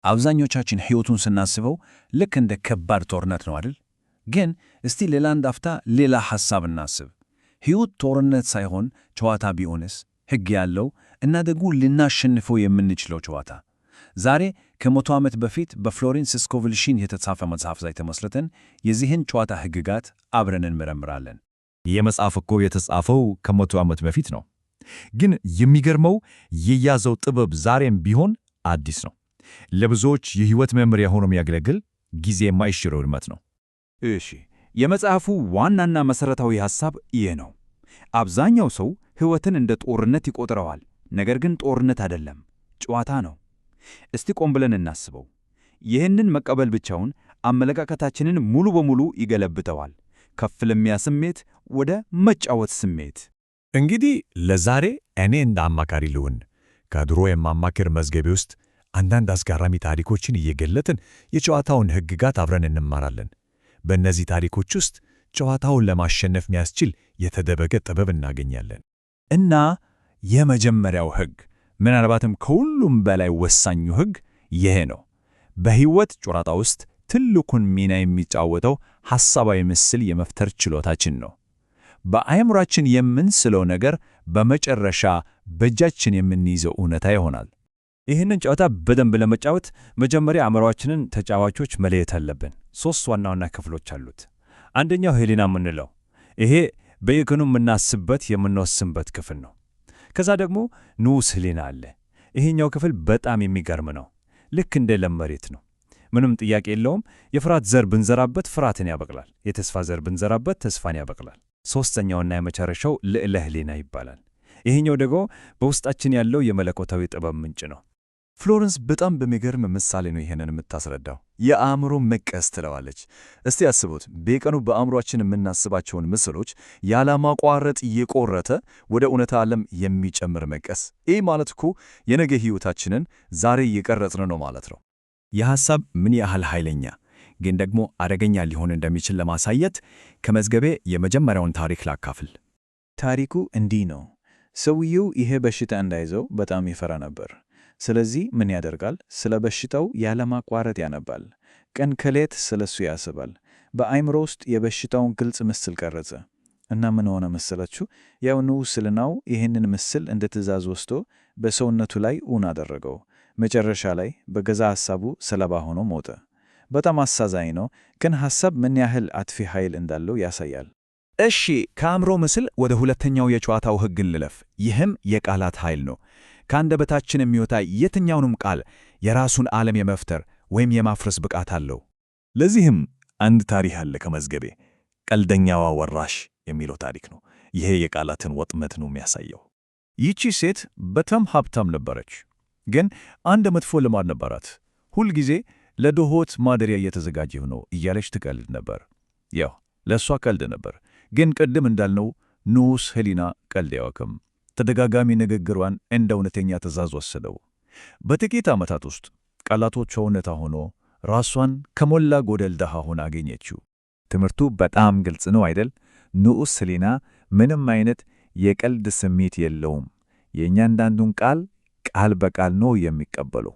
አብዛኞቻችን ሕይወቱን ስናስበው ልክ እንደ ከባድ ጦርነት ነው አይደል? ግን እስቲ ሌላ አንድ አፍታ ሌላ ሐሳብ እናስብ። ሕይወት ጦርነት ሳይሆን ጨዋታ ቢሆንስ? ሕግ ያለው እና ደግሞ ልናሸንፈው የምንችለው ጨዋታ። ዛሬ ከ100 ዓመት በፊት በፍሎሬንስ ስኮቪልሺን የተጻፈ መጽሐፍ ላይ ተመስርተን የዚህን ጨዋታ ሕግጋት አብረን እንመረምራለን። ይህ መጽሐፍ እኮ የተጻፈው ከ100 ዓመት በፊት ነው። ግን የሚገርመው የያዘው ጥበብ ዛሬም ቢሆን አዲስ ነው። ለብዙዎች የሕይወት መመሪያ ሆኖ የሚያገለግል ጊዜ የማይሽረው እውነት ነው። እሺ፣ የመጽሐፉ ዋናና መሠረታዊ ሐሳብ ይህ ነው። አብዛኛው ሰው ሕይወትን እንደ ጦርነት ይቆጥረዋል። ነገር ግን ጦርነት አይደለም፣ ጨዋታ ነው። እስቲ ቆም ብለን እናስበው። ይህንን መቀበል ብቻውን አመለካከታችንን ሙሉ በሙሉ ይገለብጠዋል። ከፍ ለሚያ ስሜት ወደ መጫወት ስሜት። እንግዲህ ለዛሬ እኔ እንደ አማካሪ ልሁን። ከድሮ የማማክር መዝገቤ ውስጥ አንዳንድ አስገራሚ ታሪኮችን እየገለጥን የጨዋታውን ሕግጋት አብረን እንማራለን። በእነዚህ ታሪኮች ውስጥ ጨዋታውን ለማሸነፍ የሚያስችል የተደበቀ ጥበብ እናገኛለን። እና የመጀመሪያው ሕግ፣ ምናልባትም ከሁሉም በላይ ወሳኙ ሕግ ይሄ ነው። በሕይወት ጨዋታ ውስጥ ትልቁን ሚና የሚጫወተው ሐሳባዊ ምስል የመፍጠር ችሎታችን ነው። በአእምሯችን የምንስለው ነገር በመጨረሻ በእጃችን የምንይዘው እውነታ ይሆናል። ይህንን ጨዋታ በደንብ ለመጫወት መጀመሪያ አእምሯችንን ተጫዋቾች መለየት አለብን። 3 ዋና ዋና ክፍሎች አሉት። አንደኛው ሕሊና የምንለው ይሄ በየቀኑ የምናስብበት የምንወስንበት ክፍል ነው። ከዛ ደግሞ ንዑስ ሕሊና አለ። ይሄኛው ክፍል በጣም የሚገርም ነው። ልክ እንደ ለም መሬት ነው። ምንም ጥያቄ የለውም። የፍርሃት ዘር ብንዘራበት ፍርሃትን ያበቅላል። የተስፋ ዘር ብንዘራበት ተስፋን ያበቅላል። ሦስተኛውና የመጨረሻው ልዕለ ሕሊና ይባላል። ይሄኛው ደግሞ በውስጣችን ያለው የመለኮታዊ ጥበብ ምንጭ ነው። ፍሎረንስ በጣም በሚገርም ምሳሌ ነው ይሄንን የምታስረዳው። የአእምሮ መቀስ ትለዋለች። እስቲ አስቡት፣ በየቀኑ በአእምሮአችን የምናስባቸውን ምስሎች ያለማቋረጥ እየቆረጠ ወደ እውነታ ዓለም የሚጨምር መቀስ። ይህ ማለት እኮ የነገ ሕይወታችንን ዛሬ እየቀረጽን ነው ማለት ነው። የሐሳብ ምን ያህል ኃይለኛ ግን ደግሞ አደገኛ ሊሆን እንደሚችል ለማሳየት ከመዝገቤ የመጀመሪያውን ታሪክ ላካፍል። ታሪኩ እንዲህ ነው። ሰውየው ይሄ በሽታ እንዳይዘው በጣም ይፈራ ነበር። ስለዚህ ምን ያደርጋል? ስለ በሽታው ያለማቋረጥ ያነባል። ቀን ከሌት ስለሱ ያስባል። በአእምሮ ውስጥ የበሽታውን ግልጽ ምስል ቀረጸ እና ምን ሆነ መሰላችሁ? ያው ንዑስ ሕሊናው ይህንን ምስል እንደ ትእዛዝ ወስዶ በሰውነቱ ላይ እውን አደረገው። መጨረሻ ላይ በገዛ ሐሳቡ ሰለባ ሆኖ ሞተ። በጣም አሳዛኝ ነው፣ ግን ሐሳብ ምን ያህል አጥፊ ኃይል እንዳለው ያሳያል። እሺ፣ ከአእምሮ ምስል ወደ ሁለተኛው የጨዋታው ሕግ እንለፍ። ይህም የቃላት ኃይል ነው። ከአንደበታችን የሚወጣ የትኛውንም ቃል የራሱን ዓለም የመፍጠር ወይም የማፍረስ ብቃት አለው። ለዚህም አንድ ታሪክ አለ ከመዝገቤ። ቀልደኛዋ ወራሽ የሚለው ታሪክ ነው። ይሄ የቃላትን ወጥመድ ነው የሚያሳየው። ይቺ ሴት በጣም ሀብታም ነበረች፣ ግን አንድ መጥፎ ልማድ ነበራት። ሁልጊዜ ለድሆች ማደሪያ እየተዘጋጀሁ ነው እያለች ትቀልድ ነበር። ያው ለእሷ ቀልድ ነበር፣ ግን ቅድም እንዳልነው ንዑስ ሕሊና ቀልድ አያውቅም። ተደጋጋሚ ንግግሯን እንደ እውነተኛ ትእዛዝ ወሰደው። በጥቂት ዓመታት ውስጥ ቃላቶቿ እውነታ ሆኖ ራሷን ከሞላ ጎደል ድሃ ሆና አገኘችው። ትምህርቱ በጣም ግልጽ ነው አይደል? ንዑስ ሕሊና ምንም አይነት የቀልድ ስሜት የለውም። የእያንዳንዱን ቃል ቃል በቃል ነው የሚቀበለው።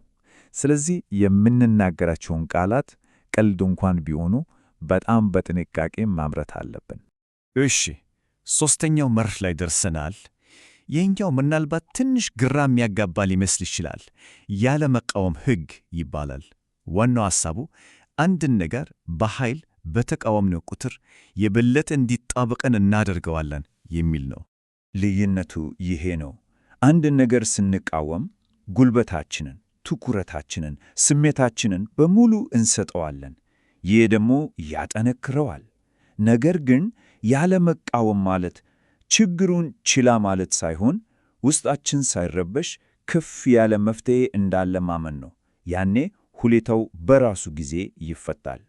ስለዚህ የምንናገራቸውን ቃላት ቀልድ እንኳን ቢሆኑ በጣም በጥንቃቄ ማምረት አለብን። እሺ፣ ሦስተኛው መርህ ላይ ደርሰናል። ይህኛው ምናልባት ትንሽ ግራ የሚያጋባ ሊመስል ይችላል። ያለ መቃወም ሕግ ይባላል። ዋናው ሐሳቡ አንድን ነገር በኃይል በተቃወምነው ቁጥር የበለጠ እንዲጣበቀን እናደርገዋለን የሚል ነው። ልዩነቱ ይሄ ነው። አንድን ነገር ስንቃወም ጉልበታችንን፣ ትኩረታችንን፣ ስሜታችንን በሙሉ እንሰጠዋለን። ይህ ደግሞ ያጠነክረዋል። ነገር ግን ያለ መቃወም ማለት ችግሩን ችላ ማለት ሳይሆን ውስጣችን ሳይረበሽ ከፍ ያለ መፍትሔ እንዳለ ማመን ነው። ያኔ ሁኔታው በራሱ ጊዜ ይፈታል።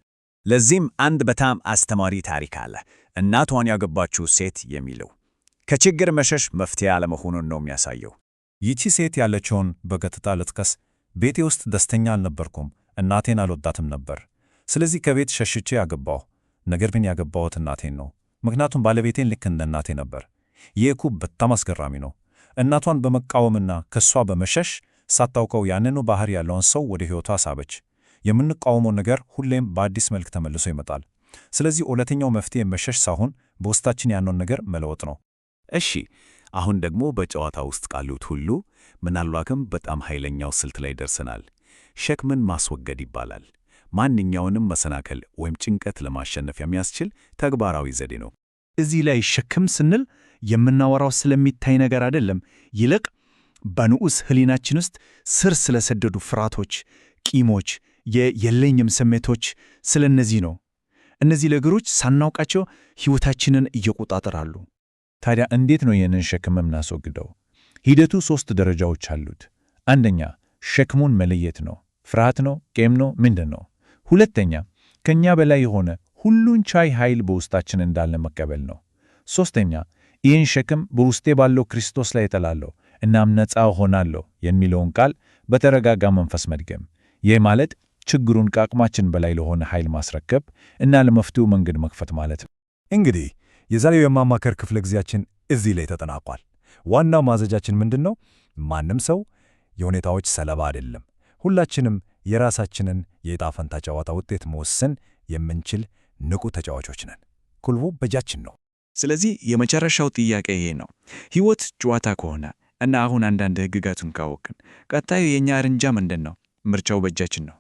ለዚህም አንድ በጣም አስተማሪ ታሪክ አለ። እናቷን ያገባችው ሴት የሚለው ከችግር መሸሽ መፍትሔ አለመሆኑን ነው የሚያሳየው። ይቺ ሴት ያለችውን በገጽታ ልጥቀስ። ቤቴ ውስጥ ደስተኛ አልነበርኩም። እናቴን አልወዳትም ነበር። ስለዚህ ከቤት ሸሽቼ ያገባሁ። ነገር ግን ያገባሁት እናቴን ነው። ምክንያቱም ባለቤቴን ልክ እንደ እናቴ ነበር። ይህ እኮ በጣም አስገራሚ ነው። እናቷን በመቃወምና ከሷ በመሸሽ ሳታውቀው ያንኑ ባህሪ ያለውን ሰው ወደ ሕይወቷ ሳበች። የምንቃወመው ነገር ሁሌም በአዲስ መልክ ተመልሶ ይመጣል። ስለዚህ እውነተኛው መፍትሄ መሸሽ ሳይሆን በውስጣችን ያለውን ነገር መለወጥ ነው። እሺ፣ አሁን ደግሞ በጨዋታ ውስጥ ካሉት ሁሉ ምናልባትም በጣም ኃይለኛው ስልት ላይ ደርሰናል። ሸክምን ማስወገድ ይባላል። ማንኛውንም መሰናከል ወይም ጭንቀት ለማሸነፍ የሚያስችል ተግባራዊ ዘዴ ነው። እዚህ ላይ ሸክም ስንል የምናወራው ስለሚታይ ነገር አይደለም። ይልቅ በንዑስ ሕሊናችን ውስጥ ስር ስለሰደዱ ፍርሃቶች፣ ቂሞች፣ የለኝም ስሜቶች ስለ እነዚህ ነው። እነዚህ ነገሮች ሳናውቃቸው ሕይወታችንን እየቆጣጠራሉ። ታዲያ እንዴት ነው ይህንን ሸክም የምናስወግደው? ሂደቱ 3 ደረጃዎች አሉት። አንደኛ ሸክሙን መለየት ነው። ፍርሃት ነው? ቂም ነው? ምንድን ነው? ሁለተኛ ከኛ በላይ የሆነ ሁሉን ቻይ ኃይል በውስጣችን እንዳለ መቀበል ነው። ሦስተኛ ይህን ሸክም በውስጤ ባለው ክርስቶስ ላይ እጥላለሁ እናም ነፃ እሆናለሁ የሚለውን ቃል በተረጋጋ መንፈስ መድገም። ይህ ማለት ችግሩን ከአቅማችን በላይ ለሆነ ኃይል ማስረከብ እና ለመፍትሄው መንገድ መክፈት ማለት ነው። እንግዲህ የዛሬው የማማከር ክፍለ ጊዜያችን እዚህ ላይ ተጠናቋል። ዋናው ማዘጃችን ምንድን ነው? ማንም ሰው የሁኔታዎች ሰለባ አይደለም። ሁላችንም የራሳችንን የዕጣ ፈንታ ጨዋታ ውጤት መወሰን የምንችል ንቁ ተጫዋቾች ነን። ቁልፉ በእጃችን ነው። ስለዚህ የመጨረሻው ጥያቄ ይሄ ነው። ሕይወት ጨዋታ ከሆነ እና አሁን አንዳንድ ሕግጋቱን ካወቅን ቀጣዩ የእኛ እርምጃ ምንድን ነው? ምርጫው በእጃችን ነው።